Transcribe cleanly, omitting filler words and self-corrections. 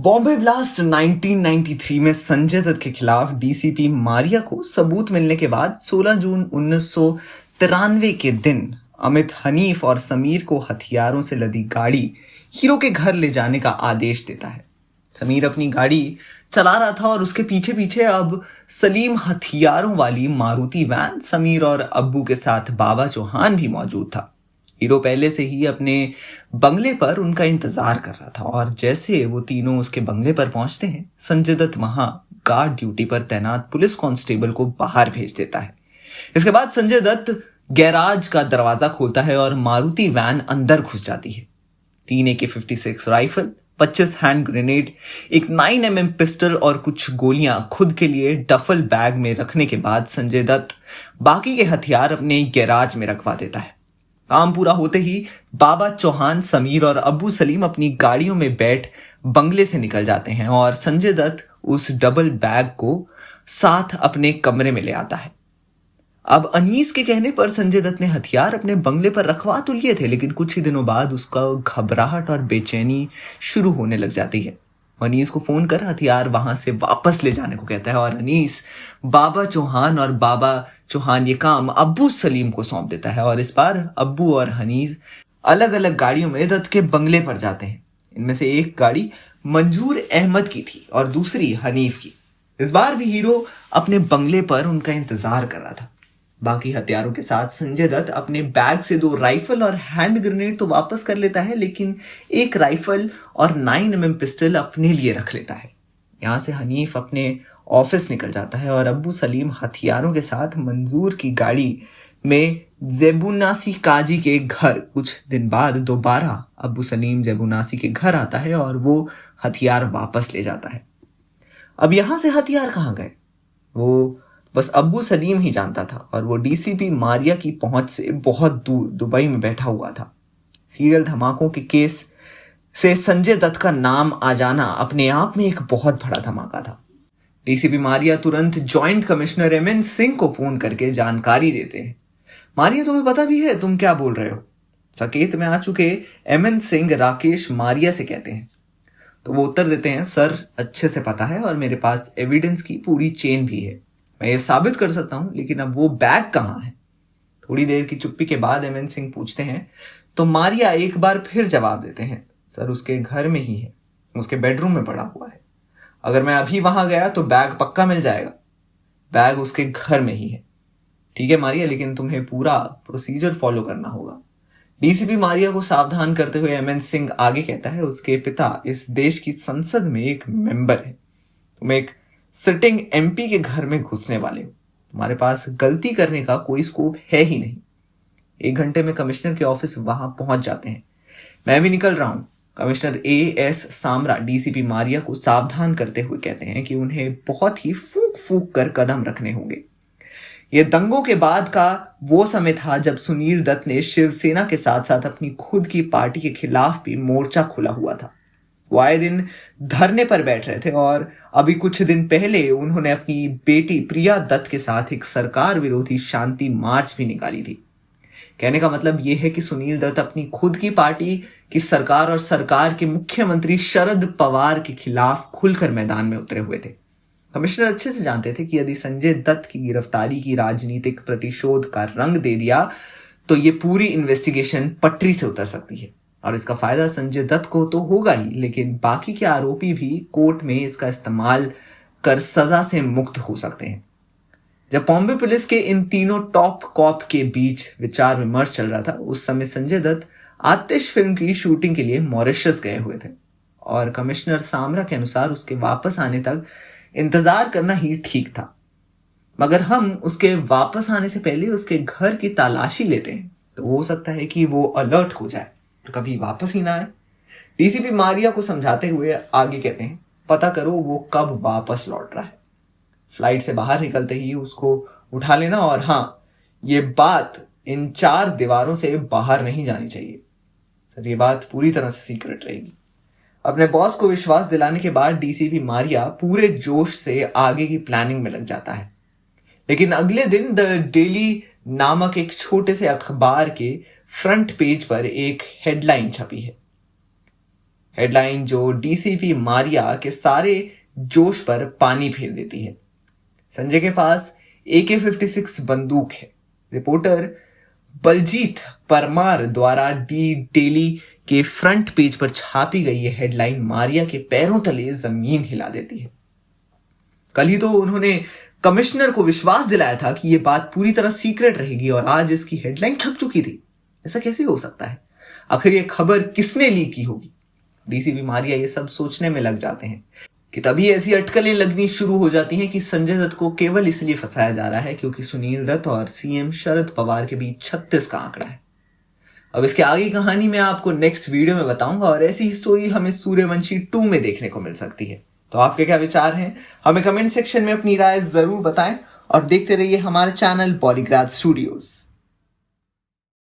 Bombay blast 1993 में संजय दत्त के खिलाफ डीसीपी मारिया को सबूत मिलने के बाद 16 जून 1993 के दिन अमित हनीफ और समीर को हथियारों से लदी गाड़ी हीरो के घर ले जाने का आदेश देता है। समीर अपनी गाड़ी चला रहा था और उसके पीछे पीछे अब सलीम हथियारों वाली मारुति वैन, समीर और अब्बू के साथ बाबा चौहान भी मौजूद था। हीरो पहले से ही अपने बंगले पर उनका इंतजार कर रहा था और जैसे वो तीनों उसके बंगले पर पहुंचते हैं, संजय दत्त वहां गार्ड ड्यूटी पर तैनात पुलिस कांस्टेबल को बाहर भेज देता है। इसके बाद संजय दत्त गैराज का दरवाजा खोलता है और मारुति वैन अंदर घुस जाती है। 3 AK-56 राइफल, 25 हैंड ग्रेनेड, एक 9mm पिस्टल और कुछ गोलियां खुद के लिए डफल बैग में रखने के बाद संजय दत्त बाकी के हथियार अपने गैराज में रखवा देता है। काम पूरा होते ही बाबा चौहान, समीर और अब्बू सलीम अपनी गाड़ियों में बैठ बंगले से निकल जाते हैं और संजय दत्त उस डबल बैग को साथ अपने कमरे में ले आता है। अब अनीस के कहने पर संजय दत्त ने हथियार अपने बंगले पर रखवा तो लिए थे, लेकिन कुछ ही दिनों बाद उसका घबराहट और बेचैनी शुरू होने लग जाती है। अनीस को फोन कर हथियार वहां से वापस ले जाने को कहता है और अनीस बाबा चौहान और बाबा चौहान ये काम अब्बू सलीम को सौंप देता है और इस बार अब्बू और हनीस अलग अलग गाड़ियों में दत्त के बंगले पर जाते हैं। इनमें से एक गाड़ी मंजूर अहमद की थी और दूसरी हनीफ की। इस बार भी हीरो अपने बंगले पर उनका इंतजार कर रहा था। बाकी हथियारों के साथ संजय दत्त अपने बैग से 2 राइफल और हैंड ग्रेनेड तो वापस कर लेता है, लेकिन एक राइफल और 9mm पिस्टल अपने लिए रख लेता है। यहाँ से हनीफ अपने ऑफिस निकल जाता है और अब्बू सलीम हथियारों के साथ मंजूर की गाड़ी में जेबुनासी काजी के घर। कुछ दिन बाद दोबारा अब्बू सलीम जेबुनासी के घर आता है और वो हथियार वापस ले जाता है। अब यहाँ से हथियार कहाँ गए वो बस अब्बू सलीम ही जानता था और वो डीसीपी मारिया की पहुंच से बहुत दूर दुबई में बैठा हुआ था। सीरियल धमाकों के केस से संजय दत्त का नाम आ जाना अपने आप में एक बहुत बड़ा धमाका था। डीसीपी मारिया तुरंत जॉइंट कमिश्नर एमएन सिंह को फोन करके जानकारी देते हैं। मारिया, तुम्हें पता भी है तुम क्या बोल रहे हो? सकेत में आ चुके एमएन सिंह राकेश मारिया से कहते हैं। तो वो उत्तर देते हैं, सर अच्छे से पता है और मेरे पास एविडेंस की पूरी चेन भी है, मैं ये साबित कर सकता हूं, लेकिन अब वो बैग कहाँ है? थोड़ी देर की चुप्पी के बाद एमएन सिंह पूछते हैं तो मारिया एक बार फिर जवाब देते हैं, सर उसके घर में ही है, उसके बेडरूम में पड़ा हुआ है। अगर मैं अभी वहां गया तो बैग पक्का मिल जाएगा। बैग उसके घर में ही है। ठीक है मारिया, लेकिन तुम्हें पूरा प्रोसीजर फॉलो करना होगा। डीसीपी मारिया को सावधान करते हुए एमएन सिंह आगे कहता है, उसके पिता इस देश की संसद में एक मेंबर है। तुम एक सिटिंग एमपी के घर में घुसने वाले हो। तुम्हारे पास गलती करने का कोई स्कोप है ही नहीं। 1 घंटे में कमिश्नर के ऑफिस वहां पहुंच जाते हैं। मैं भी निकल रहा हूं। Commissioner AS Samra DCP Maria को सावधान करते हुए कहते हैं कि उन्हें बहुत ही फूक फूक कर कदम रखने होंगे। यह दंगों के बाद का वो समय था जब सुनील दत्त ने शिवसेना के साथ साथ अपनी खुद की पार्टी के खिलाफ भी मोर्चा खुला हुआ था। वो आए दिन धरने पर बैठ रहे थे और अभी कुछ दिन पहले उन्होंने अपनी बेटी प्रिया दत्त के साथ एक सरकार विरोधी शांति मार्च भी निकाली थी। कहने का मतलब यह है कि सुनील दत्त अपनी खुद की पार्टी की सरकार और सरकार के मुख्यमंत्री शरद पवार के खिलाफ खुलकर मैदान में उतरे हुए थे। कमिश्नर अच्छे से जानते थे कि यदि संजय दत्त की गिरफ्तारी की राजनीतिक प्रतिशोध का रंग दे दिया तो ये पूरी इन्वेस्टिगेशन पटरी से उतर सकती है और इसका फायदा संजय दत्त को तो होगा ही, लेकिन बाकी के आरोपी भी कोर्ट में इसका इस्तेमाल कर सजा से मुक्त हो सकते हैं। जब बॉम्बे पुलिस के इन तीनों टॉप कॉप के बीच विचार विमर्श चल रहा था, उस समय संजय दत्त आतिश फिल्म की शूटिंग के लिए मॉरिशस गए हुए थे और कमिश्नर सामरा के अनुसार उसके वापस आने तक इंतजार करना ही ठीक था। मगर हम उसके वापस आने से पहले उसके घर की तलाशी लेते हैं तो हो सकता है कि वो अलर्ट हो जाए तो कभी वापस ही ना आए। डीसीपी मारिया को समझाते हुए आगे कहते हैं, पता करो वो कब वापस लौट रहा है। फ्लाइट से बाहर निकलते ही उसको उठा लेना और हाँ, ये बात इन 4 दीवारों से बाहर नहीं जानी चाहिए। सर ये बात पूरी तरह से सीक्रेट रहेगी। अपने बॉस को विश्वास दिलाने के बाद डीसीपी मारिया पूरे जोश से आगे की प्लानिंग में लग जाता है। लेकिन अगले दिन द डेली नामक एक छोटे से अखबार के फ्रंट पेज पर एक हेडलाइन छपी है, हेडलाइन जो डीसीपी मारिया के सारे जोश पर पानी फेर देती है। संजय के पास AK-56 बंदूक है। रिपोर्टर बलजीत परमार द्वारा डी डेली के फ्रंट पेज पर छापी गई यह हेडलाइन मारिया के पैरों तले जमीन हिला देती है। कल ही तो उन्होंने कमिश्नर को विश्वास दिलाया था कि यह बात पूरी तरह सीक्रेट रहेगी और आज इसकी हेडलाइन छप चुकी थी। ऐसा कैसे हो सकता है? आखिर यह खबर किसने लीक की होगी? डीसीपी मारिया ये सब सोचने में लग जाते हैं कि तभी ऐसी अटकलें लगनी शुरू हो जाती हैं कि संजय दत्त को केवल इसलिए फंसाया जा रहा है क्योंकि सुनील दत्त और सीएम शरद पवार के बीच 36 का आंकड़ा है। अब इसके आगे की कहानी मैं आपको नेक्स्ट वीडियो में बताऊंगा और ऐसी ही स्टोरी हमें सूर्यवंशी 2 में देखने को मिल सकती है। तो आपके क्या विचार हैं? हमें कमेंट सेक्शन में अपनी राय जरूर बताएं और देखते रहिए हमारे चैनल पॉलीग्राफ स्टूडियोज।